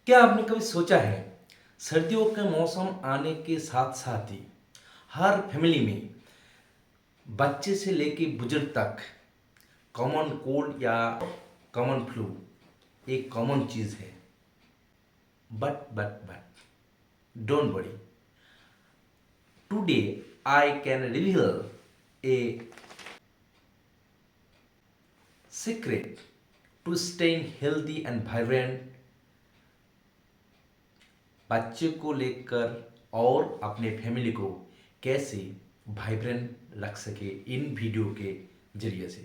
क्या आपने कभी सोचा है सर्दियों के मौसम आने के साथ साथ ही हर फैमिली में बच्चे से लेके बुजुर्ग तक कॉमन कोल्ड या कॉमन फ्लू एक कॉमन चीज़ है। But don't worry, today I can reveal a secret to staying healthy and vibrant बच्चे को लेकर और अपने फैमिली को कैसे वाइब्रेंट रख सके इन वीडियो के जरिए से।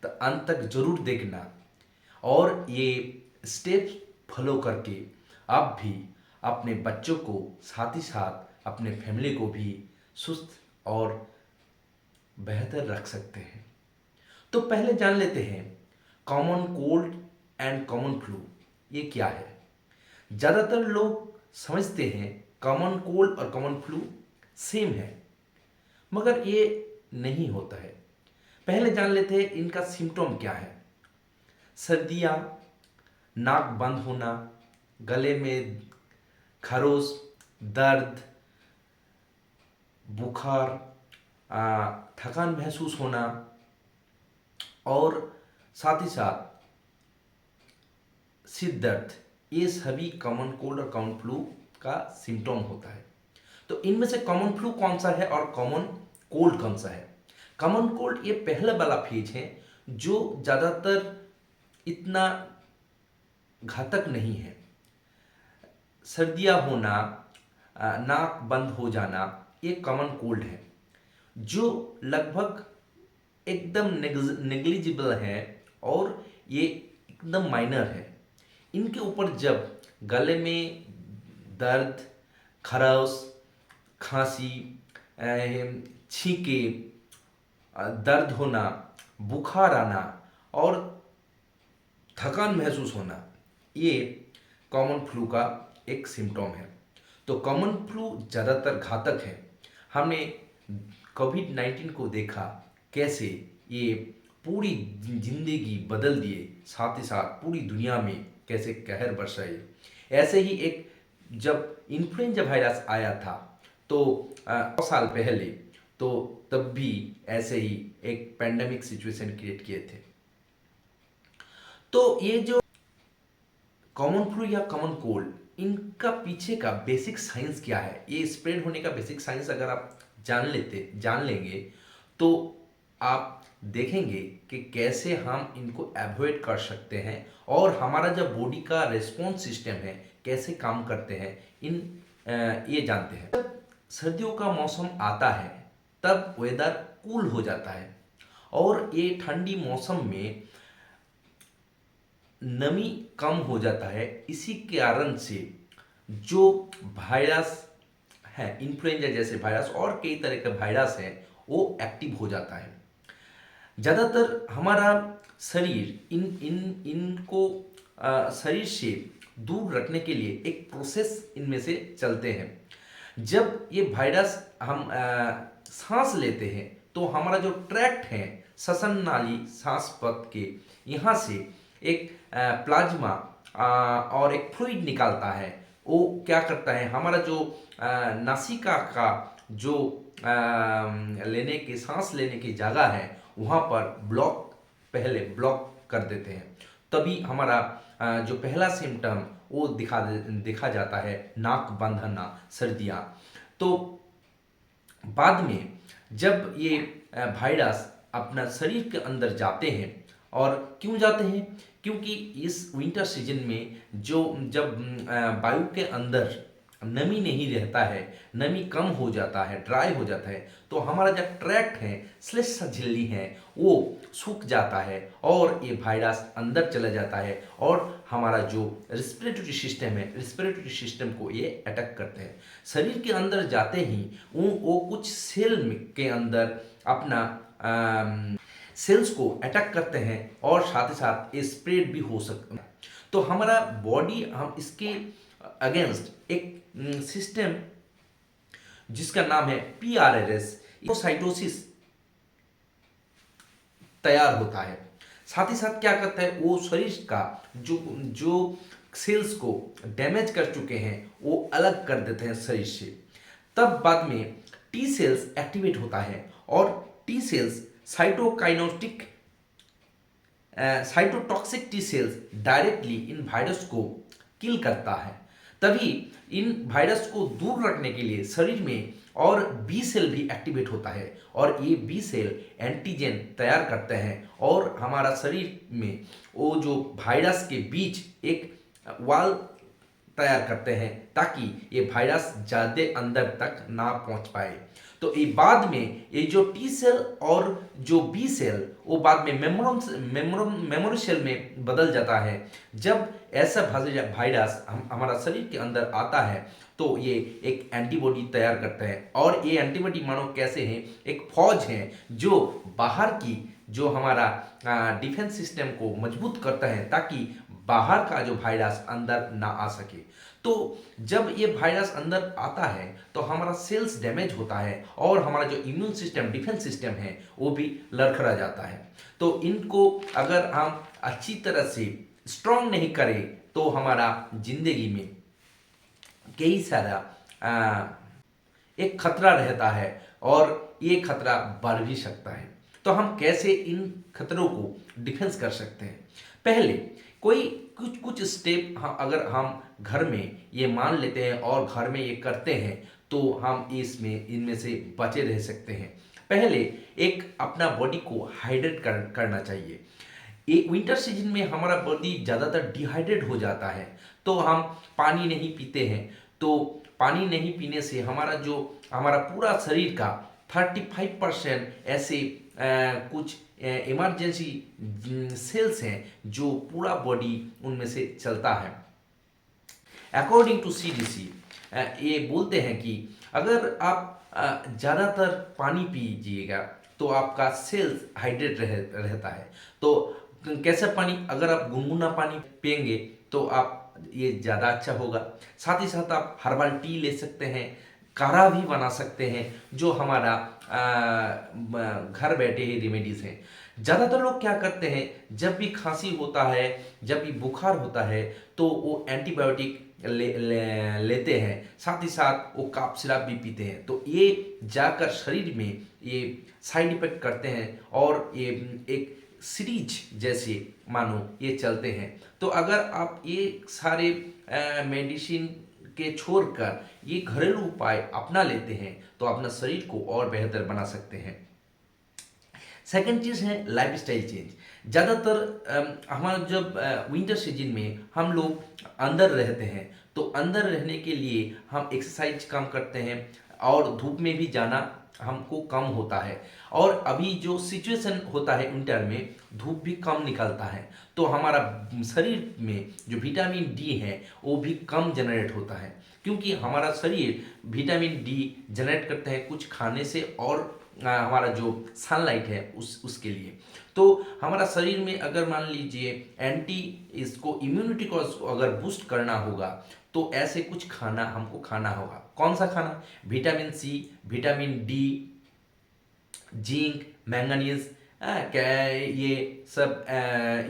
तो अंत तक जरूर देखना और ये स्टेप्स फॉलो करके आप भी अपने बच्चों को साथ ही साथ अपने फैमिली को भी सुस्त और बेहतर रख सकते हैं। तो पहले जान लेते हैं common cold and common flu ये क्या है। ज़्यादातर लोग समझते हैं कॉमन कोल्ड और कॉमन फ्लू सेम है, मगर ये नहीं होता है। पहले जान लेते हैं इनका सिम्टम क्या है। सर्दियाँ, नाक बंद होना, गले में खरोश, दर्द, बुखार, थकान महसूस होना और साथ ही साथ सिर दर्द, ये सभी कॉमन कोल्ड और कॉमन फ्लू का सिम्टम होता है। तो इनमें से कॉमन फ्लू कौन सा है और कॉमन कोल्ड कौन सा है। कॉमन कोल्ड ये पहला वाला फेज है जो ज़्यादातर इतना घातक नहीं है। सर्दियाँ होना, नाक बंद हो जाना, ये कॉमन कोल्ड है जो लगभग एकदम नेग्लिजिबल है और ये एकदम माइनर है। इनके ऊपर जब गले में दर्द, खराश, खांसी, छींके, दर्द होना, बुखार आना और थकान महसूस होना, ये कॉमन फ्लू का एक सिम्टम है। तो कॉमन फ्लू ज़्यादातर घातक है। हमने कोविड-19 को देखा कैसे ये पूरी जिंदगी बदल दिए, साथ ही साथ पूरी दुनिया में कैसे कहर बरसाए। ऐसे ही एक जब इन्फ्लुएंजा वायरस आया था तो 100 साल पहले, तो तब भी ऐसे ही एक पैंडेमिक सिचुएशन क्रिएट किए थे। तो ये जो कॉमन फ्लू या कॉमन कोल्ड, इनका पीछे का बेसिक साइंस क्या है, ये स्प्रेड होने का बेसिक साइंस अगर आप जान लेंगे तो आप देखेंगे कि कैसे हम इनको अवॉइड कर सकते हैं और हमारा जो बॉडी का रिस्पॉन्स सिस्टम है कैसे काम करते हैं ये जानते हैं। जब सर्दियों का मौसम आता है तब वेदर कूल हो जाता है और ये ठंडी मौसम में नमी कम हो जाता है। इसी कारण से जो वायरस है, इन्फ्लुएंजा जैसे वायरस और कई तरह के वायरस हैं, वो एक्टिव हो जाता है। ज़्यादातर हमारा शरीर इन इन इनको शरीर से दूर रखने के लिए एक प्रोसेस इनमें से चलते हैं। जब ये वायरस हम सांस लेते हैं तो हमारा जो ट्रैक्ट है, श्वसन नाली, सांस पथ के यहाँ से एक प्लाज्मा और एक फ्लूइड निकालता है। वो क्या करता है, हमारा जो नासिका का जो लेने की सांस लेने की जगह है वहाँ पर पहले ब्लॉक कर देते हैं। तभी हमारा जो पहला सिम्टम वो दिखा जाता है, नाक बंद होना, सर्दियाँ। तो बाद में जब ये वायरस अपना शरीर के अंदर जाते हैं, और क्यों जाते हैं, क्योंकि इस विंटर सीजन में जब वायु के अंदर नमी नहीं रहता है, नमी कम हो जाता है, ड्राई हो जाता है, तो हमारा जो ट्रैक्ट है, श्लेष्म झिल्ली है, वो सूख जाता है और ये वायरस अंदर चला जाता है और हमारा जो रिस्पिरेटरी सिस्टम है, रिस्पिरेटरी सिस्टम को ये अटैक करते हैं। शरीर के अंदर जाते ही वो कुछ सेल के अंदर अपना सेल्स को अटैक करते हैं और साथ ही साथ ये स्प्रेड भी हो सकता है। तो हमारा बॉडी, हम इसके अगेंस्ट एक सिस्टम जिसका नाम है PRRS, साइटोसिस तैयार होता है। साथ ही साथ क्या करता है, वो शरीर का जो जो सेल्स को डैमेज कर चुके हैं वो अलग कर देते हैं शरीर से। तब बाद में टी सेल्स एक्टिवेट होता है और T cells cytokinetic cytotoxic T cells directly इन वायरस को किल करता है। तभी इन वायरस को दूर रखने के लिए शरीर में और बी सेल भी एक्टिवेट होता है और ये बी सेल एंटीजन तैयार करते हैं और हमारा शरीर में वो जो वायरस के बीच एक वॉल तैयार करते हैं ताकि ये वायरस ज़्यादा अंदर तक ना पहुंच पाए। तो ये बाद में ये जो टी सेल और जो बी सेल वो बाद में मेमोरी सेल में बदल जाता है। जब ऐसा वायरस हमारा शरीर के अंदर आता है तो ये एक एंटीबॉडी तैयार करता है और ये एंटीबॉडी मानो कैसे हैं, एक फौज है जो बाहर की जो हमारा डिफेंस सिस्टम को मजबूत करता है ताकि बाहर का जो वायरस अंदर ना आ सके। तो जब ये वायरस अंदर आता है तो हमारा सेल्स डैमेज होता है और हमारा जो इम्यून सिस्टम डिफेंस सिस्टम है वो भी लड़खड़ा जाता है। तो इनको अगर हम अच्छी तरह से स्ट्रांग नहीं करें तो हमारा जिंदगी में कई सारा एक खतरा रहता है और ये खतरा बढ़ भी सकता है। तो हम कैसे इन खतरों को डिफेंस कर सकते हैं? पहले कोई कुछ कुछ स्टेप अगर हम घर में ये मान लेते हैं और घर में ये करते हैं तो हम इनमें से बचे रह सकते हैं। पहले एक अपना बॉडी को हाइड्रेट करना चाहिए। ये विंटर सीजन में हमारा बॉडी ज़्यादातर डिहाइड्रेट हो जाता है तो हम पानी नहीं पीते हैं। तो पानी नहीं पीने से हमारा पूरा शरीर का 35% ऐसे कुछ इमरजेंसी सेल्स हैं जो पूरा बॉडी उनमें से चलता है। अकॉर्डिंग टू सीडीसी ये बोलते हैं कि अगर आप ज़्यादातर पानी पीजिएगा तो आपका सेल्स हाइड्रेट रहता है। तो कैसा पानी? अगर आप गुनगुना पानी पिएंगे तो आप ये ज़्यादा अच्छा होगा। साथ ही साथ आप हर्बल टी ले सकते हैं, काढ़ा भी बना सकते हैं जो हमारा घर बैठे ही रेमेडीज हैं। ज़्यादातर लोग क्या करते हैं, जब भी खांसी होता है, जब भी बुखार होता है तो वो एंटीबायोटिक लेते हैं, साथ ही साथ वो कफ सिरप भी पीते हैं। तो ये जाकर शरीर में ये साइड इफेक्ट करते हैं और ये एक सीरीज जैसे मानो ये चलते हैं। तो अगर आप ये सारे मेडिसिन के छोड़कर ये घरेलू उपाय अपना लेते हैं तो अपना शरीर को और बेहतर बना सकते हैं। सेकंड चीज़ है लाइफस्टाइल चेंज। ज़्यादातर हमारा जब विंटर सीजन में हम लोग अंदर रहते हैं तो अंदर रहने के लिए हम एक्सरसाइज कम करते हैं और धूप में भी जाना हमको कम होता है। और अभी जो सिचुएशन होता है विंटर में धूप भी कम निकलता है तो हमारा शरीर में जो विटामिन डी है वो भी कम जनरेट होता है, क्योंकि हमारा शरीर विटामिन डी जनरेट करते हैं कुछ खाने से और हमारा जो सनलाइट है उसके लिए। तो हमारा शरीर में अगर मान लीजिए इसको इम्यूनिटी को अगर बूस्ट करना होगा तो ऐसे कुछ खाना हमको खाना होगा। कौन सा खाना? Vitamin C, vitamin D, zinc, manganese, ये सब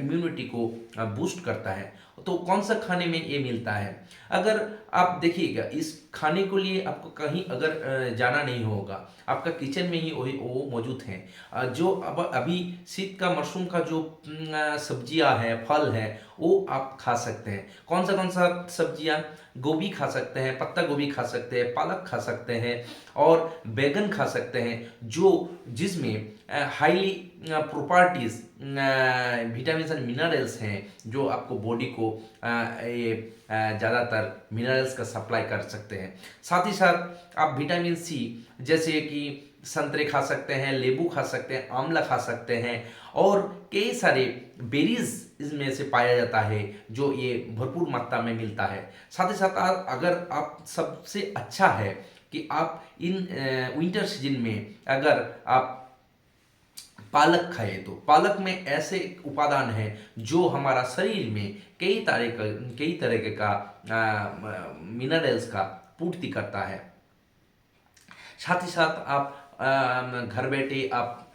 इम्यूनिटी को बूस्ट करता है। तो कौन सा खाने में ये मिलता है? अगर आप देखिएगा इस खाने के लिए आपको कहीं अगर जाना नहीं होगा, आपका किचन में ही वो मौजूद हैं। जो अब अभी शीत का मशरूम का जो सब्जियां हैं, फल है, वो आप खा सकते हैं। कौन सा सब्जियां? गोभी खा सकते हैं, पत्ता गोभी खा सकते हैं, पालक खा सकते हैं और बैगन खा सकते हैं जिसमें highly properties vitamin and minerals हैं जो आपको बॉडी को ये ज़्यादातर मिनरल्स का सप्लाई कर सकते हैं। साथ ही साथ आप विटामिन सी जैसे कि संतरे खा सकते हैं, नींबू खा सकते हैं, आंवला खा सकते हैं और कई सारे बेरीज इसमें से पाया जाता है जो ये भरपूर मात्रा में मिलता है। साथ ही साथ अगर आप सबसे अच्छा है कि आप इन विंटर सीजन में अगर आप पालक खाए तो पालक में ऐसे उपादान है जो हमारा शरीर में कई तरह का मिनरल्स का पूर्ति करता है। साथ ही साथ आप घर बैठे आप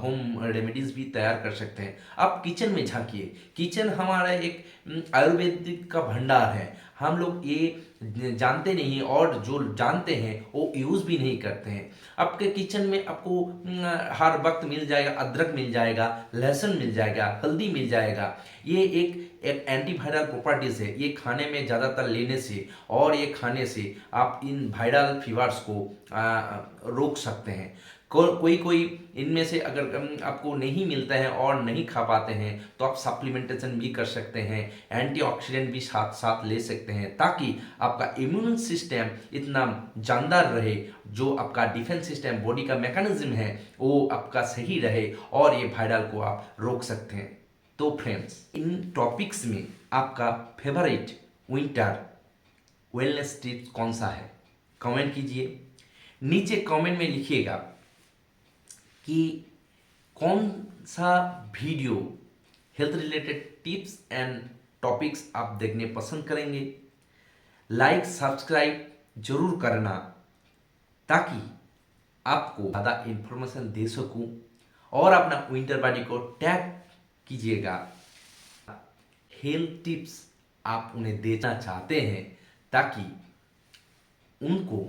होम रेमेडीज भी तैयार कर सकते हैं। आप किचन में झांकिए, किचन हमारा एक आयुर्वेदिक का भंडार है। हम लोग ये जानते नहीं हैं, और जो जानते हैं वो यूज़ भी नहीं करते हैं। आपके किचन में आपको हर वक्त मिल जाएगा, अदरक मिल जाएगा, लहसुन मिल जाएगा, हल्दी मिल जाएगा। ये एक एंटीवायरल प्रॉपर्टीज है। ये खाने में ज़्यादातर लेने से और ये खाने से आप इन वायरल फीवर्स को रोक सकते हैं। कोई कोई इनमें से अगर आपको नहीं मिलता है और नहीं खा पाते हैं तो आप सप्लीमेंटेशन भी कर सकते हैं, एंटीऑक्सीडेंट भी साथ साथ ले सकते हैं, ताकि आपका इम्यून सिस्टम इतना जानदार रहे, जो आपका डिफेंस सिस्टम बॉडी का मैकेनिज्म है वो आपका सही रहे और ये वायरल को आप रोक सकते हैं। तो फ्रेंड्स, इन टॉपिक्स में आपका फेवरेट विंटर वेलनेस टिप्स कौन सा है, कमेंट कीजिए। नीचे कमेंट में लिखिएगा कि कौन सा video health related tips and topics आप देखने पसंद करेंगे। लाइक सब्सक्राइब जरूर करना, ताकि आपको ज़्यादा इन्फॉर्मेशन दे सकूं, और अपना विंटर बॉडी को टैग कीजिएगा। हेल्थ टिप्स आप उन्हें देना चाहते हैं, ताकि उनको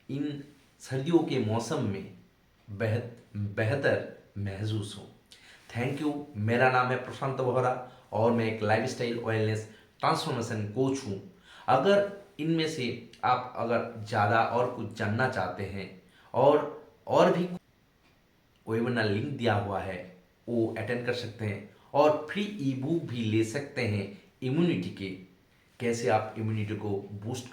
इन सर्दियों के मौसम में बेहतर महसूस हो। Thank you. मेरा नाम है प्रशांत बोहरा और मैं एक लाइफस्टाइल वेलनेस ट्रांसफॉर्मेशन कोच हूँ। अगर इनमें से आप अगर ज़्यादा और कुछ जानना चाहते हैं, और भी वेबिनार लिंक दिया हुआ है वो अटेंड कर सकते हैं, और फ्री ई बुक भी ले सकते हैं इम्यूनिटी के, कैसे आप इम्यूनिटी को बूस्ट